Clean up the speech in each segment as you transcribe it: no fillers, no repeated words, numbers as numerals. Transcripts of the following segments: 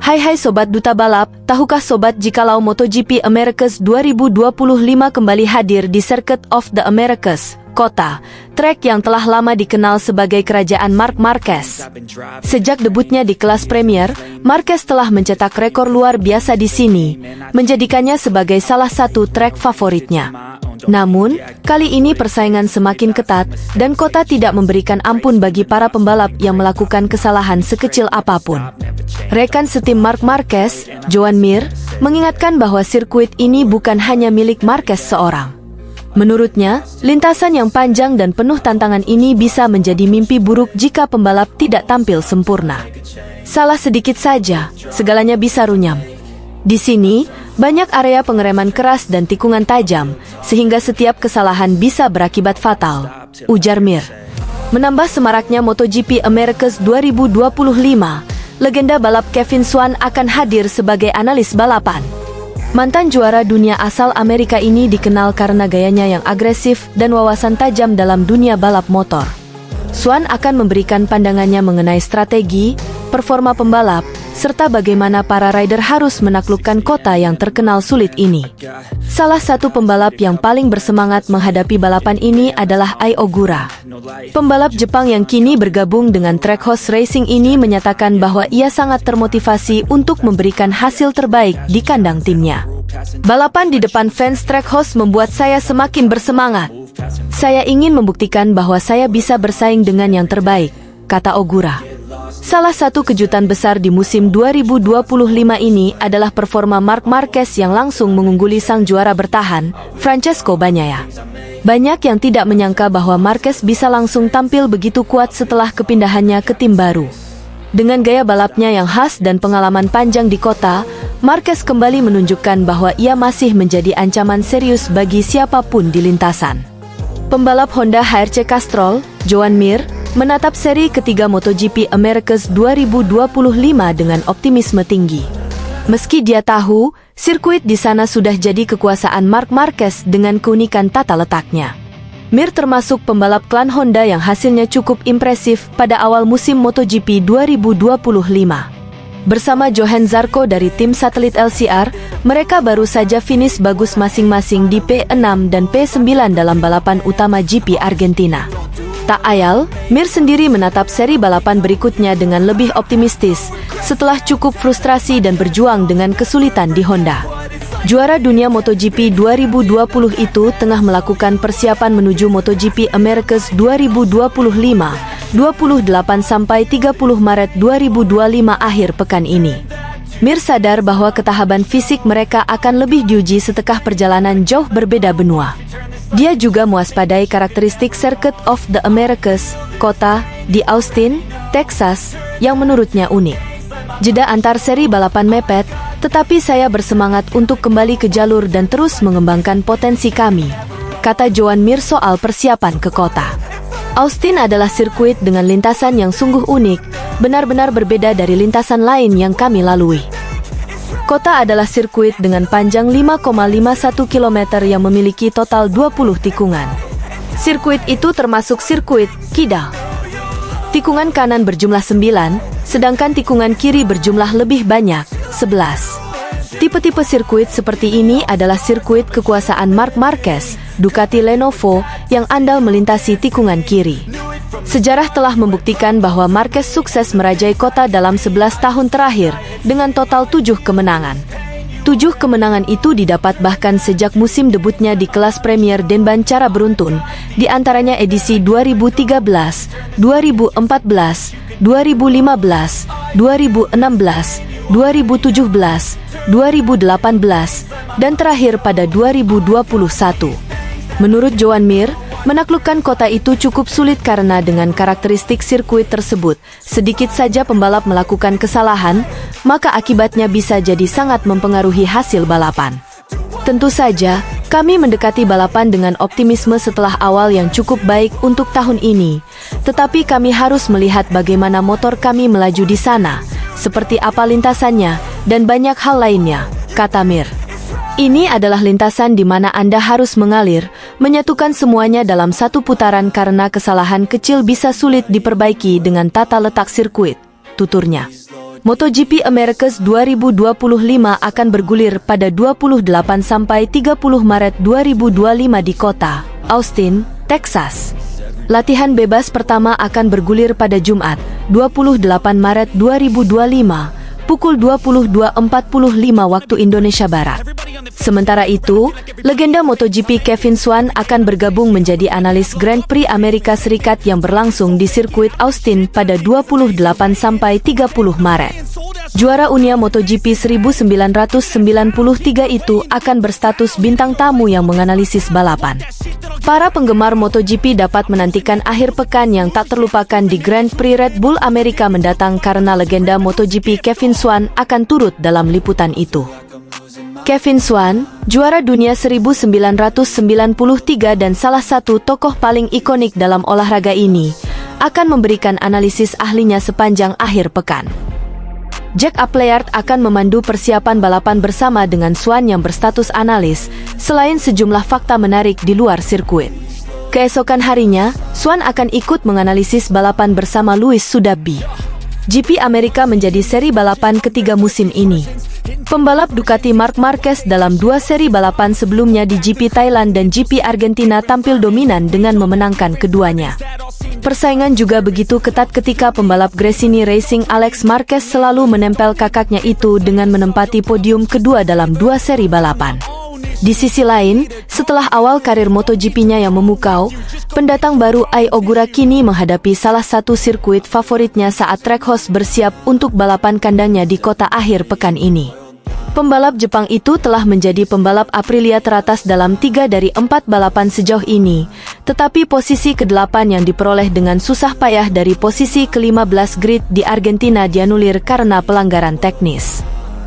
Hai Sobat Duta Balap, tahukah Sobat jikalau MotoGP Americas 2025 kembali hadir di Circuit of the Americas, kota, trek yang telah lama dikenal sebagai kerajaan Marc Marquez. Sejak debutnya di kelas Premier, Marquez telah mencetak rekor luar biasa di sini, menjadikannya sebagai salah satu trek favoritnya. Namun, kali ini persaingan semakin ketat, dan kota tidak memberikan ampun bagi para pembalap yang melakukan kesalahan sekecil apapun. Rekan setim Marc Marquez, Joan Mir, mengingatkan bahwa sirkuit ini bukan hanya milik Marquez seorang. Menurutnya, lintasan yang panjang dan penuh tantangan ini bisa menjadi mimpi buruk jika pembalap tidak tampil sempurna. Salah sedikit saja, segalanya bisa runyam. Di sini, banyak area pengereman keras dan tikungan tajam, sehingga setiap kesalahan bisa berakibat fatal, ujar Mir. Menambah semaraknya MotoGP Americas 2025, legenda balap Kevin Schwantz akan hadir sebagai analis balapan. Mantan juara dunia asal Amerika ini dikenal karena gayanya yang agresif dan wawasan tajam dalam dunia balap motor. Schwantz akan memberikan pandangannya mengenai strategi, performa pembalap, serta bagaimana para rider harus menaklukkan kota yang terkenal sulit ini. Salah satu pembalap yang paling bersemangat menghadapi balapan ini adalah Ai Ogura. Pembalap Jepang yang kini bergabung dengan Trackhouse Racing ini menyatakan bahwa ia sangat termotivasi untuk memberikan hasil terbaik di kandang timnya. Balapan di depan fans Trackhouse membuat saya semakin bersemangat. Saya ingin membuktikan bahwa saya bisa bersaing dengan yang terbaik, kata Ogura. Salah satu kejutan besar di musim 2025 ini adalah performa Marc Marquez yang langsung mengungguli sang juara bertahan, Francesco Bagnaia. Banyak yang tidak menyangka bahwa Marquez bisa langsung tampil begitu kuat setelah kepindahannya ke tim baru. Dengan gaya balapnya yang khas dan pengalaman panjang di kota, Marquez kembali menunjukkan bahwa ia masih menjadi ancaman serius bagi siapapun di lintasan. Pembalap Honda HRC Castrol, Joan Mir, menatap seri ketiga MotoGP Americas 2025 dengan optimisme tinggi. Meski dia tahu, sirkuit di sana sudah jadi kekuasaan Marc Marquez dengan keunikan tata letaknya. Mir termasuk pembalap klan Honda yang hasilnya cukup impresif pada awal musim MotoGP 2025. Bersama Johan Zarco dari tim satelit LCR, mereka baru saja finish bagus masing-masing di P6 dan P9 dalam balapan utama GP Argentina. Tak ayal, Mir sendiri menatap seri balapan berikutnya dengan lebih optimistis, setelah cukup frustrasi dan berjuang dengan kesulitan di Honda. Juara dunia MotoGP 2020 itu tengah melakukan persiapan menuju MotoGP Americas 2025, 28–30 Maret 2025 akhir pekan ini. Mir sadar bahwa ketahanan fisik mereka akan lebih diuji setelah perjalanan jauh berbeda benua. Dia juga mewaspadai karakteristik Circuit of the Americas, kota, di Austin, Texas, yang menurutnya unik. Jeda antar seri balapan mepet, tetapi saya bersemangat untuk kembali ke jalur dan terus mengembangkan potensi kami, kata Joan Mir soal persiapan ke kota. Austin adalah sirkuit dengan lintasan yang sungguh unik, benar-benar berbeda dari lintasan lain yang kami lalui. Kota adalah sirkuit dengan panjang 5,51 km yang memiliki total 20 tikungan. Sirkuit itu termasuk sirkuit kidal. Tikungan kanan berjumlah 9, sedangkan tikungan kiri berjumlah lebih banyak, 11. Tipe-tipe sirkuit seperti ini adalah sirkuit kekuasaan Marc Marquez, Ducati Lenovo, yang andal melintasi tikungan kiri. Sejarah telah membuktikan bahwa Marquez sukses merajai kota dalam 11 tahun terakhir, dengan total 7 kemenangan. 7 kemenangan itu didapat bahkan sejak musim debutnya di kelas Premier dan cara beruntun, di antaranya edisi 2013, 2014, 2015, 2016, 2017, 2018, dan terakhir pada 2021. Menurut Joan Mir, menaklukkan kota itu cukup sulit karena dengan karakteristik sirkuit tersebut, sedikit saja pembalap melakukan kesalahan, maka akibatnya bisa jadi sangat mempengaruhi hasil balapan. Tentu saja, kami mendekati balapan dengan optimisme setelah awal yang cukup baik untuk tahun ini, tetapi kami harus melihat bagaimana motor kami melaju di sana, seperti apa lintasannya, dan banyak hal lainnya, kata Mir. Ini adalah lintasan di mana Anda harus mengalir, menyatukan semuanya dalam satu putaran karena kesalahan kecil bisa sulit diperbaiki dengan tata letak sirkuit, tuturnya. MotoGP Americas 2025 akan bergulir pada 28 sampai 30 Maret 2025 di kota Austin, Texas. Latihan bebas pertama akan bergulir pada Jumat, 28 Maret 2025, pukul 22.45 waktu Indonesia Barat. Sementara itu, legenda MotoGP Kevin Schwantz akan bergabung menjadi analis Grand Prix Amerika Serikat yang berlangsung di sirkuit Austin pada 28 sampai 30 Maret. Juara Unia MotoGP 1993 itu akan berstatus bintang tamu yang menganalisis balapan. Para penggemar MotoGP dapat menantikan akhir pekan yang tak terlupakan di Grand Prix Red Bull Amerika mendatang karena legenda MotoGP Kevin Schwantz akan turut dalam liputan itu. Kevin Schwantz, juara dunia 1993 dan salah satu tokoh paling ikonik dalam olahraga ini, akan memberikan analisis ahlinya sepanjang akhir pekan. Jack Appleyard akan memandu persiapan balapan bersama dengan Schwantz yang berstatus analis, selain sejumlah fakta menarik di luar sirkuit. Keesokan harinya, Schwantz akan ikut menganalisis balapan bersama Louis Sudabi. GP Amerika menjadi seri balapan ketiga musim ini. Pembalap Ducati Marc Marquez dalam dua seri balapan sebelumnya di GP Thailand dan GP Argentina tampil dominan dengan memenangkan keduanya. Persaingan juga begitu ketat ketika pembalap Gresini Racing Alex Marquez selalu menempel kakaknya itu dengan menempati podium kedua dalam dua seri balapan. Di sisi lain, setelah awal karir MotoGP-nya yang memukau, pendatang baru Ai Ogura kini menghadapi salah satu sirkuit favoritnya saat Trackhouse bersiap untuk balapan kandangnya di kota akhir pekan ini. Pembalap Jepang itu telah menjadi pembalap Aprilia teratas dalam 3 dari 4 balapan sejauh ini, tetapi posisi ke-8 yang diperoleh dengan susah payah dari posisi ke-15 grid di Argentina dianulir karena pelanggaran teknis.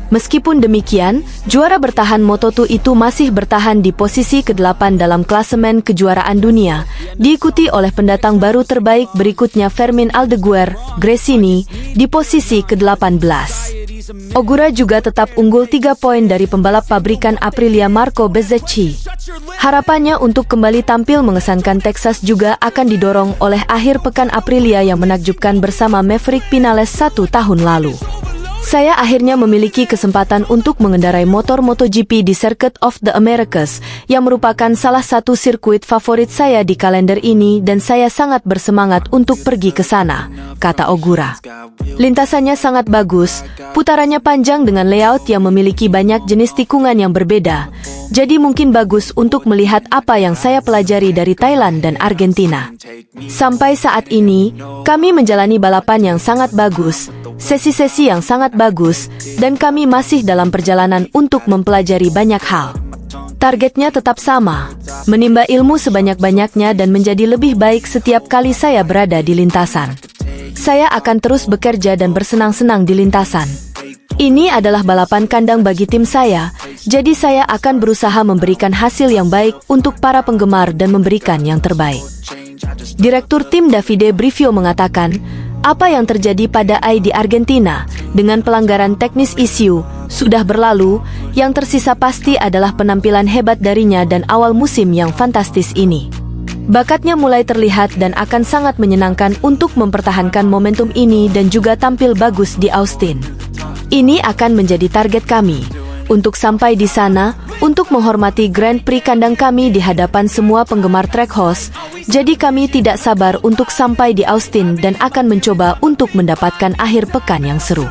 Meskipun demikian, juara bertahan Moto2 itu masih bertahan di posisi ke-8 dalam klasemen kejuaraan dunia, diikuti oleh pendatang baru terbaik berikutnya Fermin Aldeguer, Gresini, di posisi ke-18. Ogura juga tetap unggul 3 poin dari pembalap pabrikan Aprilia Marco Bezzecchi. Harapannya untuk kembali tampil mengesankan Texas juga akan didorong oleh akhir pekan Aprilia yang menakjubkan bersama Maverick Vinales 1 tahun lalu. Saya akhirnya memiliki kesempatan untuk mengendarai motor MotoGP di Circuit of the Americas, yang merupakan salah satu sirkuit favorit saya di kalender ini dan saya sangat bersemangat untuk pergi ke sana, kata Ogura. Lintasannya sangat bagus, putarannya panjang dengan layout yang memiliki banyak jenis tikungan yang berbeda, jadi mungkin bagus untuk melihat apa yang saya pelajari dari Thailand dan Argentina. Sampai saat ini, kami menjalani balapan yang sangat bagus, sesi-sesi yang sangat bagus, dan kami masih dalam perjalanan untuk mempelajari banyak hal. Targetnya tetap sama, menimba ilmu sebanyak-banyaknya dan menjadi lebih baik setiap kali saya berada di lintasan. Saya akan terus bekerja dan bersenang-senang di lintasan. Ini adalah balapan kandang bagi tim saya, jadi saya akan berusaha memberikan hasil yang baik untuk para penggemar dan memberikan yang terbaik. Direktur tim Davide Brivio mengatakan, apa yang terjadi pada Ai di Argentina, dengan pelanggaran teknis isu, sudah berlalu, yang tersisa pasti adalah penampilan hebat darinya dan awal musim yang fantastis ini. Bakatnya mulai terlihat dan akan sangat menyenangkan untuk mempertahankan momentum ini dan juga tampil bagus di Austin. Ini akan menjadi target kami, untuk sampai di sana, untuk menghormati Grand Prix kandang kami di hadapan semua penggemar Trackhouse, jadi kami tidak sabar untuk sampai di Austin dan akan mencoba untuk mendapatkan akhir pekan yang seru.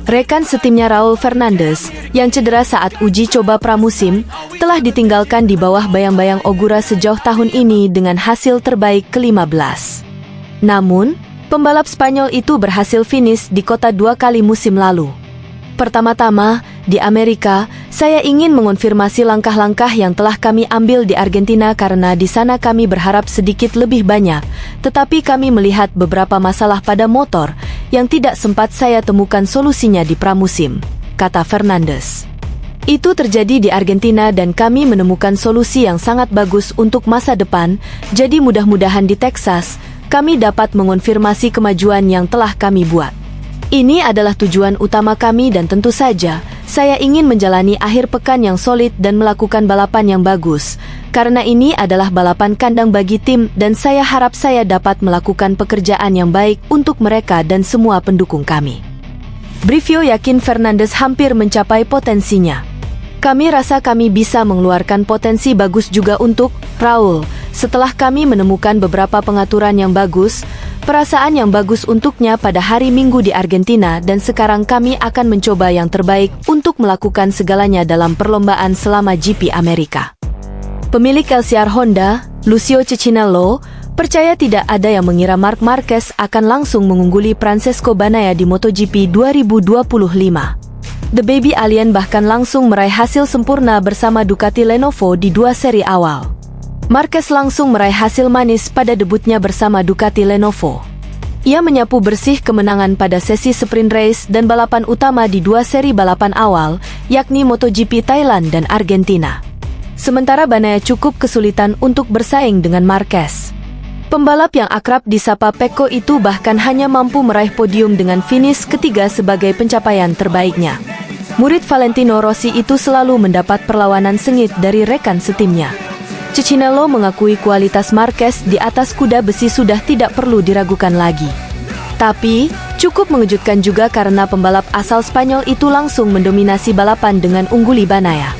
Rekan setimnya Raul Fernandez, yang cedera saat uji coba pramusim, telah ditinggalkan di bawah bayang-bayang Ogura sejauh tahun ini dengan hasil terbaik ke-15. Namun, pembalap Spanyol itu berhasil finish di kota 2 kali musim lalu. Pertama-tama, di Amerika, saya ingin mengonfirmasi langkah-langkah yang telah kami ambil di Argentina karena di sana kami berharap sedikit lebih banyak, tetapi kami melihat beberapa masalah pada motor yang tidak sempat saya temukan solusinya di pramusim, kata Fernandez. Itu terjadi di Argentina dan kami menemukan solusi yang sangat bagus untuk masa depan, jadi mudah-mudahan di Texas, kami dapat mengonfirmasi kemajuan yang telah kami buat. Ini adalah tujuan utama kami dan tentu saja, saya ingin menjalani akhir pekan yang solid dan melakukan balapan yang bagus, karena ini adalah balapan kandang bagi tim dan saya harap saya dapat melakukan pekerjaan yang baik untuk mereka dan semua pendukung kami. Brivio yakin Fernandes hampir mencapai potensinya. Kami rasa kami bisa mengeluarkan potensi bagus juga untuk Raul. Setelah kami menemukan beberapa pengaturan yang bagus, perasaan yang bagus untuknya pada hari Minggu di Argentina, dan sekarang kami akan mencoba yang terbaik untuk melakukan segalanya dalam perlombaan selama GP Amerika. Pemilik LCR Honda, Lucio Cecchinello, percaya tidak ada yang mengira Marc Marquez akan langsung mengungguli Francesco Bagnaia di MotoGP 2025. The Baby Alien bahkan langsung meraih hasil sempurna bersama Ducati Lenovo di 2 seri awal. Marquez langsung meraih hasil manis pada debutnya bersama Ducati Lenovo. Ia menyapu bersih kemenangan pada sesi sprint race dan balapan utama di 2 seri balapan awal, yakni MotoGP Thailand dan Argentina. Sementara Bagnaia cukup kesulitan untuk bersaing dengan Marquez. Pembalap yang akrab disapa Pecco itu bahkan hanya mampu meraih podium dengan finish ketiga sebagai pencapaian terbaiknya. Murid Valentino Rossi itu selalu mendapat perlawanan sengit dari rekan setimnya. Cecchinello mengakui kualitas Marquez di atas kuda besi sudah tidak perlu diragukan lagi. Tapi, cukup mengejutkan juga karena pembalap asal Spanyol itu langsung mendominasi balapan dengan ungguli Bagnaia.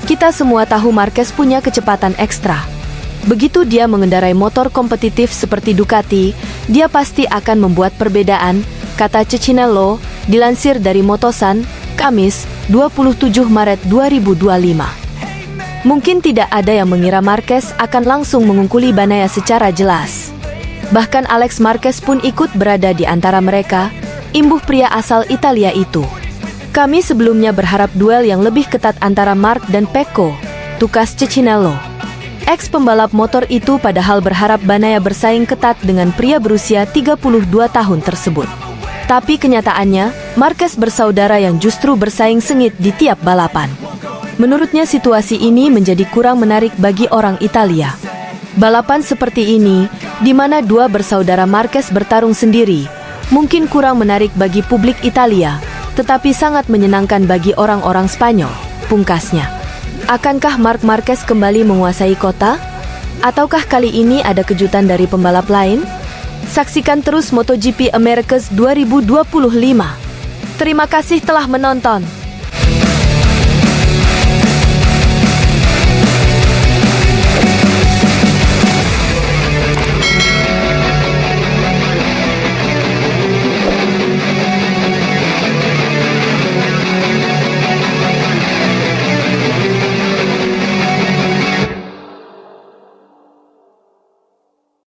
Kita semua tahu Marquez punya kecepatan ekstra. Begitu dia mengendarai motor kompetitif seperti Ducati, dia pasti akan membuat perbedaan, kata Cecchinello, dilansir dari Motosan, Kamis, 27 Maret 2025. Mungkin tidak ada yang mengira Marquez akan langsung mengungkuli Bagnaia secara jelas. Bahkan Alex Marquez pun ikut berada di antara mereka, imbuh pria asal Italia itu. Kami sebelumnya berharap duel yang lebih ketat antara Marc dan Pecco, tukas Cecchinello. Ex-pembalap motor itu padahal berharap Bagnaia bersaing ketat dengan pria berusia 32 tahun tersebut. Tapi kenyataannya, Marquez bersaudara yang justru bersaing sengit di tiap balapan. Menurutnya situasi ini menjadi kurang menarik bagi orang Italia. Balapan seperti ini, di mana dua bersaudara Marquez bertarung sendiri, mungkin kurang menarik bagi publik Italia, tetapi sangat menyenangkan bagi orang-orang Spanyol, pungkasnya. Akankah Marc Marquez kembali menguasai kota? Ataukah kali ini ada kejutan dari pembalap lain? Saksikan terus MotoGP Americas 2025. Terima kasih telah menonton.